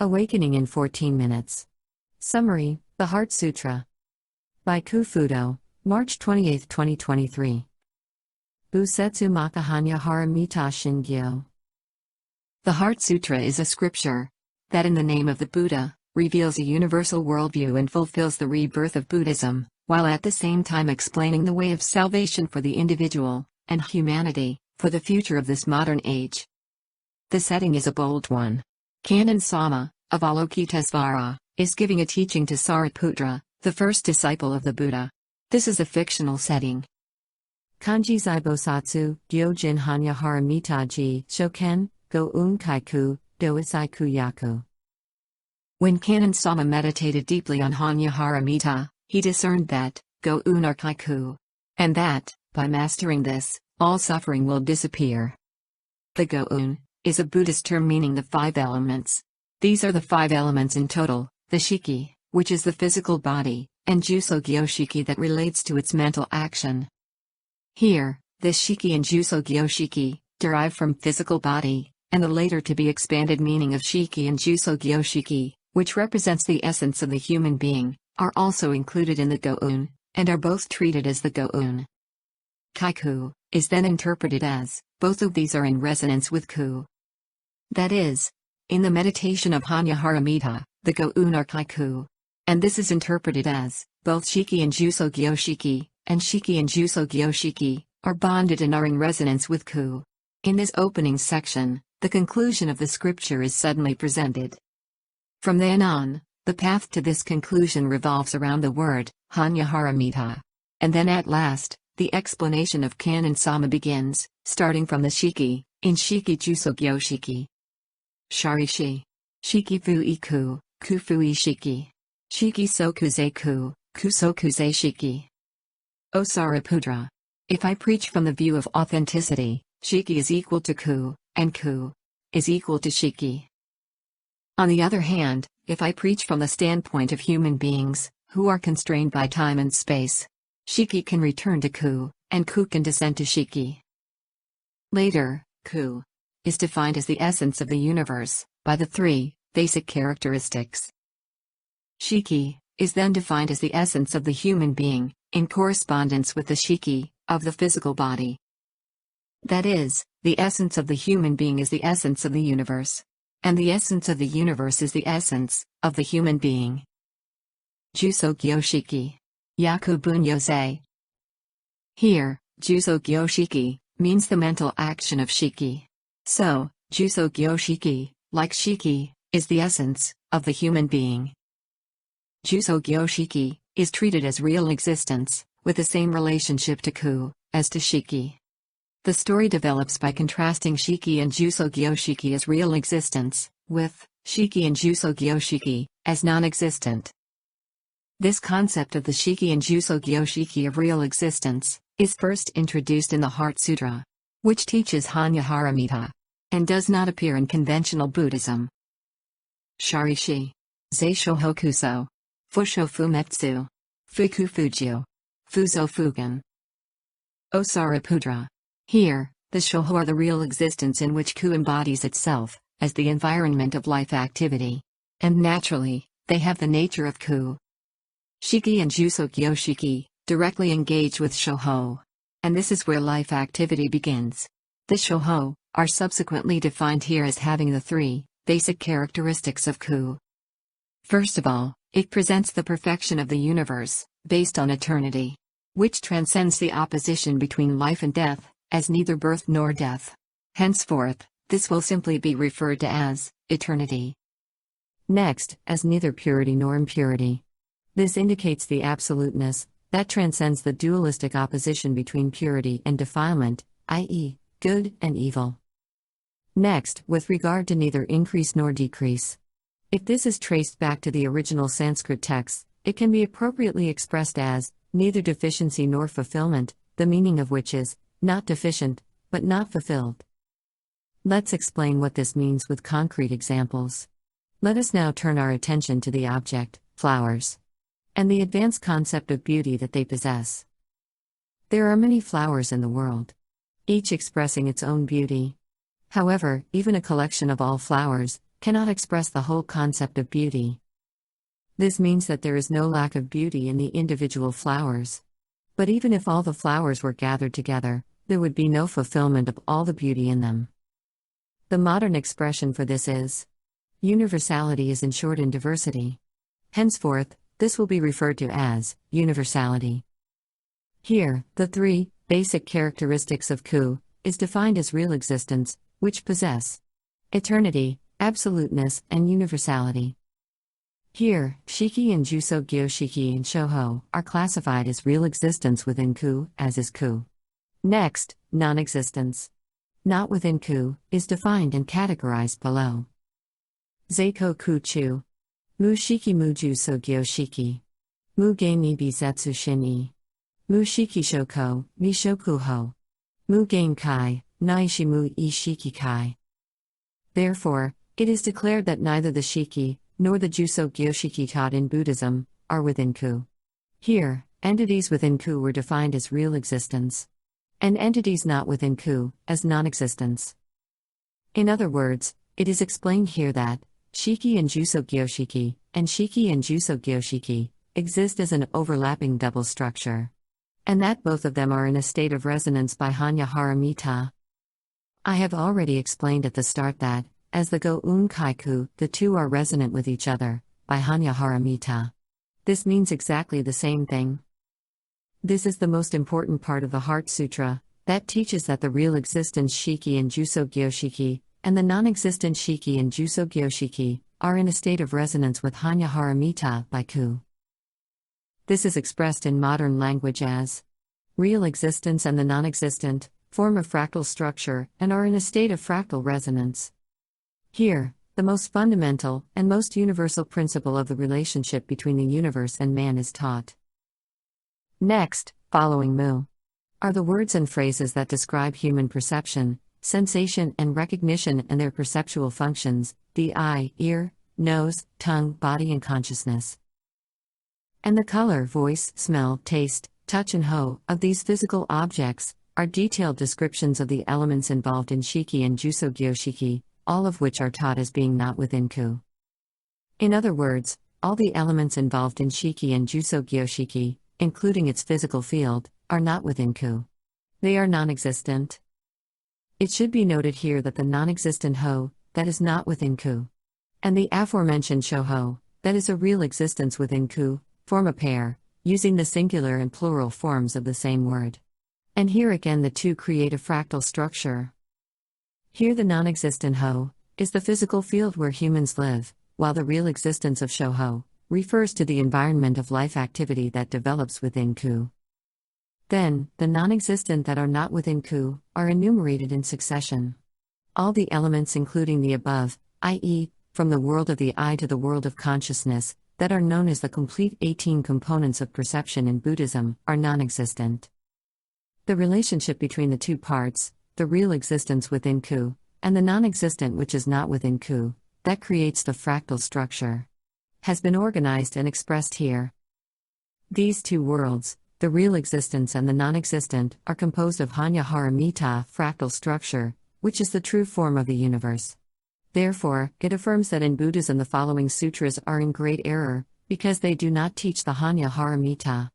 Awakening in 14 Minutes. Summary: The Heart Sutra. By Kuu Fudo, March 28, 2023. Busetsu Makahanya Haramita Shingyo. The Heart Sutra is a scripture that, in the name of the Buddha, reveals a universal worldview and fulfills the rebirth of Buddhism, while at the same time explaining the way of salvation for the individual, and humanity, for the future of this modern age. The setting is a bold one. Canon Sama, of Avalokitesvara, is giving a teaching to Sariputra, the first disciple of the Buddha. This is a fictional setting. Kanji Zaibosatsu, Gyojin Hanya Haramita ji, Shoken, Go Un Kaiku, Doisai Kuyaku. When Canon Sama meditated deeply on Hanya Haramita, he discerned that, Go Un are Kaiku. And that, by mastering this, all suffering will disappear. The Go Un is a Buddhist term meaning the 5 elements. These are the 5 elements in total: the Shiki, which is the physical body, and Juso Gyoshiki that relates to its mental action. Here, this Shiki and Juso Gyoshiki derive from physical body, and the later to be expanded meaning of Shiki and Juso Gyoshiki, which represents the essence of the human being, are also included in the Go-un, and are both treated as the Go-un. Kaiku is then interpreted as, both of these are in resonance with Ku. That is, in the meditation of Hanya Haramita, the Go-un are Kaiku. And this is interpreted as, both Shiki and Juso Gyoshiki, and Shiki and Juso Gyoshiki, are bonded and are in resonance with Ku. In this opening section, the conclusion of the scripture is suddenly presented. From then on, the path to this conclusion revolves around the word, Hanya Haramita. And then at last, the explanation of Canon Sama begins, starting from the Shiki, in Shiki Juso Gyoshiki. Sharishi. Shiki fu iku, ku fu shiki. Shiki sokuze ku, ku sokuze shiki. O Sariputra. If I preach from the view of authenticity, Shiki is equal to Ku, and Ku is equal to Shiki. On the other hand, if I preach from the standpoint of human beings, who are constrained by time and space, Shiki can return to Ku, and Ku can descend to Shiki. Later, Ku is defined as the essence of the universe, by the 3 basic characteristics. Shiki is then defined as the essence of the human being, in correspondence with the Shiki of the physical body. That is, the essence of the human being is the essence of the universe. And the essence of the universe is the essence of the human being. Juso Gyoshiki. Yaku Bunyose. Here, Juso Gyoshiki means the mental action of Shiki. So, Juso Gyoshiki, like Shiki, is the essence of the human being. Juso Gyoshiki is treated as real existence, with the same relationship to Ku as to Shiki. The story develops by contrasting Shiki and Juso Gyoshiki as real existence, with Shiki and Juso Gyoshiki as non-existent. This concept of the Shiki and Juso Gyoshiki of real existence is first introduced in the Heart Sutra, which teaches Hanya Haramita, and does not appear in conventional Buddhism. Sharishi. Zeisho Hokuso. Fusho Fumetsu. Fuku Fujiu. Fuzo Fugan. O Sariputra. Here, the Shoho are the real existence in which Ku embodies itself, as the environment of life activity. And naturally, they have the nature of Ku. Shiki and Juso Gyoshiki directly engage with Shoho. And this is where life activity begins. The Shoho are subsequently defined here as having the 3 basic characteristics of Ku. First of all, it presents the perfection of the universe, based on eternity, which transcends the opposition between life and death, as neither birth nor death. Henceforth, this will simply be referred to as eternity. Next, as neither purity nor impurity. This indicates the absoluteness that transcends the dualistic opposition between purity and defilement, i.e., good and evil. Next, with regard to neither increase nor decrease. If this is traced back to the original Sanskrit text, it can be appropriately expressed as neither deficiency nor fulfillment, the meaning of which is not deficient, but not fulfilled. Let's explain what this means with concrete examples. Let us now turn our attention to the object, flowers, and the advanced concept of beauty that they possess. There are many flowers in the world, each expressing its own beauty. However, even a collection of all flowers cannot express the whole concept of beauty. This means that there is no lack of beauty in the individual flowers. But even if all the flowers were gathered together, there would be no fulfillment of all the beauty in them. The modern expression for this is universality is ensured in diversity. Henceforth, this will be referred to as universality. Here, the three basic characteristics of Kuu is defined as real existence, which possess eternity, absoluteness, and universality. Here, Shiki and Juso Gyoshiki and Shoho are classified as real existence within Kuu, as is Kuu. Next, non-existence. Not within Kuu is defined and categorized below. Zeiko Kuu Chu. Mu Shiki Mu Juso Gyoshiki. Mu Ge Ni Bizetsu Shin-i. Mu Shiki Shoko, Mi Shoku Ho. Mu Gain Kai, Naishi Mu I Shiki Kai. Therefore, it is declared that neither the Shiki, nor the Juso Gyoshiki taught in Buddhism, are within Kuu. Here, entities within Kuu were defined as real existence, and entities not within Kuu as non-existence. In other words, it is explained here that Shiki and Juso Gyoshiki, and Shiki and Juso Gyoshiki, exist as an overlapping double structure, and that both of them are in a state of resonance by Hanya Haramita. I have already explained at the start that, as the Go-un Kaiku, the two are resonant with each other, by Hanya Haramita. This means exactly the same thing. This is the most important part of the Heart Sutra, that teaches that the real existence Shiki and Juso Gyoshiki, and the non-existent Shiki and Juso Gyoshiki, are in a state of resonance with Hanya Haramita by Kuu. This is expressed in modern language as real existence and the non-existent form a fractal structure and are in a state of fractal resonance. Here, the most fundamental and most universal principle of the relationship between the universe and man is taught. Next, following Mu, are the words and phrases that describe human perception, sensation and recognition and their perceptual functions, the eye, ear, nose, tongue, body and consciousness. And the color, voice, smell, taste, touch and ho of these physical objects are detailed descriptions of the elements involved in Shiki and Juso Gyoshiki, all of which are taught as being not within Kuu. In other words, all the elements involved in Shiki and Juso Gyoshiki, including its physical field, are not within Kuu. They are non-existent. It should be noted here that the non-existent Ho, that is not within Kuu, and the aforementioned Shoho, that is a real existence within Kuu, form a pair, using the singular and plural forms of the same word. And here again the two create a fractal structure. Here the non-existent Ho is the physical field where humans live, while the real existence of Shoho refers to the environment of life activity that develops within Kuu. Then, the non-existent that are not within Kuu are enumerated in succession. All the elements including the above, i.e., from the world of the eye to the world of consciousness, that are known as the complete 18 components of perception in Buddhism, are non-existent. The relationship between the two parts, the real existence within Kuu, and the non-existent which is not within Kuu, that creates the fractal structure, has been organized and expressed here. These two worlds, the real existence and the non-existent, are composed of Hanya Haramita fractal structure, which is the true form of the universe. Therefore, it affirms that in Buddhism the following sutras are in great error, because they do not teach the Hanya Haramita.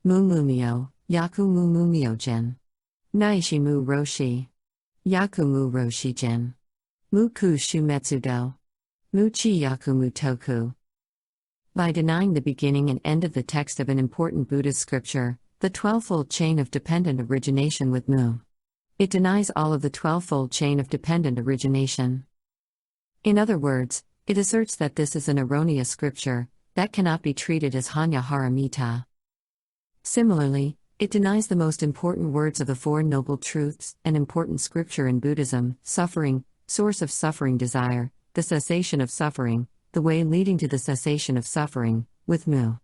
Mu Mumyo, Yaku Mu Mumyo Jin. Naishi Mu Roshi. Yaku Mu Roshi Jin. Mu Ku Shumetsudo. Mu Chi Yaku Mu Toku. By denying the beginning and end of the text of an important Buddhist scripture, the 12-fold chain of dependent origination with Mu, it denies all of the 12-fold chain of dependent origination. In other words, it asserts that this is an erroneous scripture that cannot be treated as Hanya Haramita. Similarly, it denies the most important words of the Four Noble Truths, an important scripture in Buddhism: suffering, source of suffering, desire, the cessation of suffering, the way leading to the cessation of suffering, with Mu.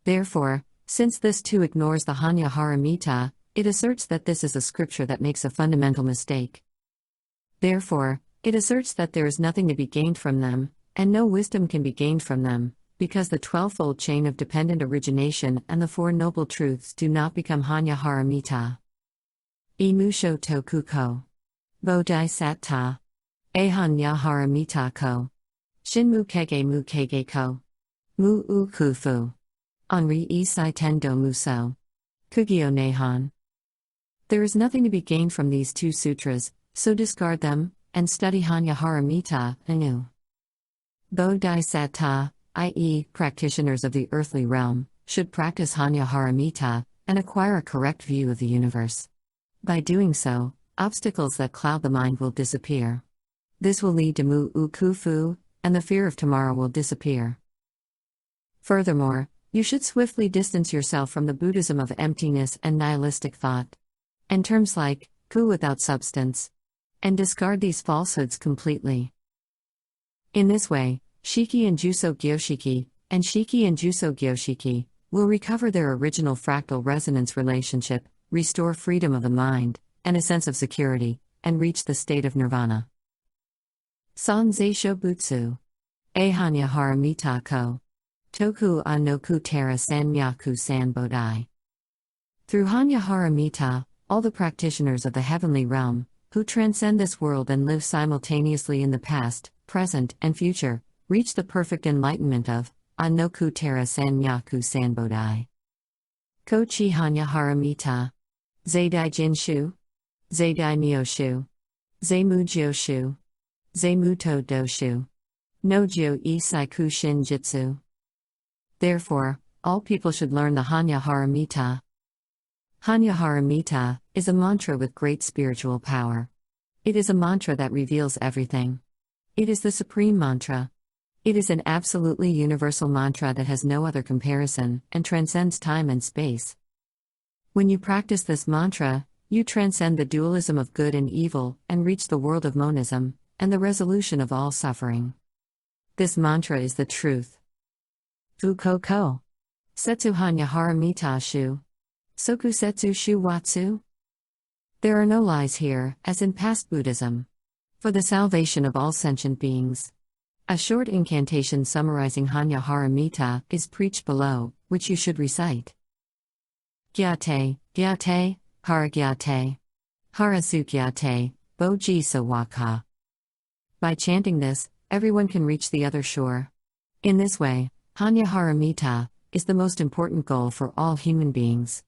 Therefore, since this too ignores the Hanya Haramita, it asserts that this is a scripture that makes a fundamental mistake. Therefore, it asserts that there is nothing to be gained from them, and no wisdom can be gained from them, because the 12-fold chain of dependent origination and the Four Noble Truths do not become Hanya Haramita. Imusho Tokuko. Bodhi Satta. Ehon Yahara Mita Ko. Shinmu Kege Mu Kege Ko. Mu U Kufu. Henri Isai Tendo Muso. Kugyo Nehon. There is nothing to be gained from these two sutras, so discard them, and study Hanya Haramita anew. Bodhisattva, i.e., practitioners of the earthly realm, should practice Hanya Haramita and acquire a correct view of the universe. By doing so, obstacles that cloud the mind will disappear. This will lead to Mu U Kufu, and the fear of tomorrow will disappear. Furthermore, you should swiftly distance yourself from the Buddhism of emptiness and nihilistic thought, and terms like ku without substance, and discard these falsehoods completely. In this way, Shiki and Juso Gyoshiki, and Shiki and Juso Gyoshiki, will recover their original fractal resonance relationship, restore freedom of the mind, and a sense of security, and reach the state of nirvana. Sanzei Shobutsu. Ehanya Haramita Ko. Toku Anoku Tera San Myaku San Bodai. Through Hanya Haramita, all the practitioners of the heavenly realm, who transcend this world and live simultaneously in the past, present, and future, reach the perfect enlightenment of Anoku Tera San Myaku San Bodai. Kochi Hanya Haramita. Zeidai Jinshu. Zeidai Myoshu. Zeimujyoshu. Zeimuto Doshu. Nojyo Isai Kushin Jitsu. Therefore, all people should learn the Hanya Haramita. Hanya Haramita is a mantra with great spiritual power. It is a mantra that reveals everything. It is the supreme mantra. It is an absolutely universal mantra that has no other comparison and transcends time and space. When you practice this mantra, you transcend the dualism of good and evil and reach the world of monism and the resolution of all suffering. This mantra is the truth. Fukoko. Setsu Hanya Haramita Shu. Soku Setsu Shu Watsu. There are no lies here, as in past Buddhism. For the salvation of all sentient beings. A short incantation summarizing Hanya Haramita is preached below, which you should recite. Gyate, Gyate, Haragyate. Harasukyate, Boji Sawaka. By chanting this, everyone can reach the other shore. In this way, Hanya Haramita is the most important goal for all human beings.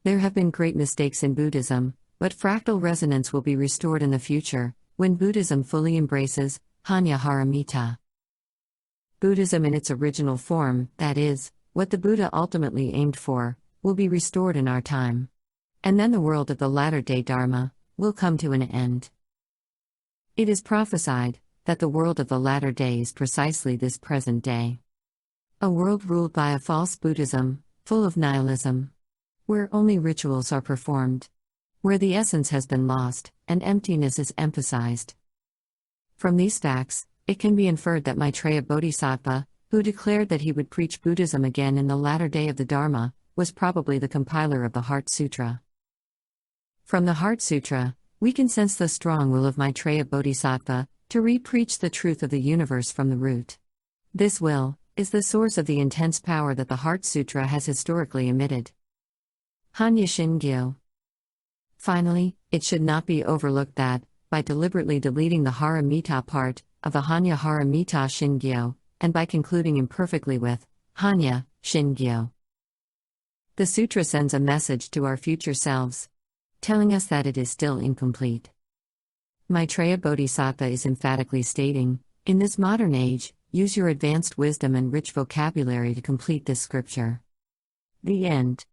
There have been great mistakes in Buddhism, but fractal resonance will be restored in the future, when Buddhism fully embraces Hanya Haramita. Buddhism in its original form, that is, what the Buddha ultimately aimed for, will be restored in our time. And then the world of the latter-day Dharma will come to an end. It is prophesied that the world of the latter day is precisely this present day. A world ruled by a false Buddhism, full of nihilism. Where only rituals are performed. Where the essence has been lost, and emptiness is emphasized. From these facts, it can be inferred that Maitreya Bodhisattva, who declared that he would preach Buddhism again in the latter day of the Dharma, was probably the compiler of the Heart Sutra. From the Heart Sutra, we can sense the strong will of Maitreya Bodhisattva to re-preach the truth of the universe from the root. This will is the source of the intense power that the Heart Sutra has historically emitted. Hanya Shingyo. Finally, it should not be overlooked that, by deliberately deleting the Haramita part of the Hanya Haramita Shingyo, and by concluding imperfectly with Hanya Shingyo, the sutra sends a message to our future selves, telling us that it is still incomplete. Maitreya Bodhisattva is emphatically stating, in this modern age, use your advanced wisdom and rich vocabulary to complete this scripture. The end.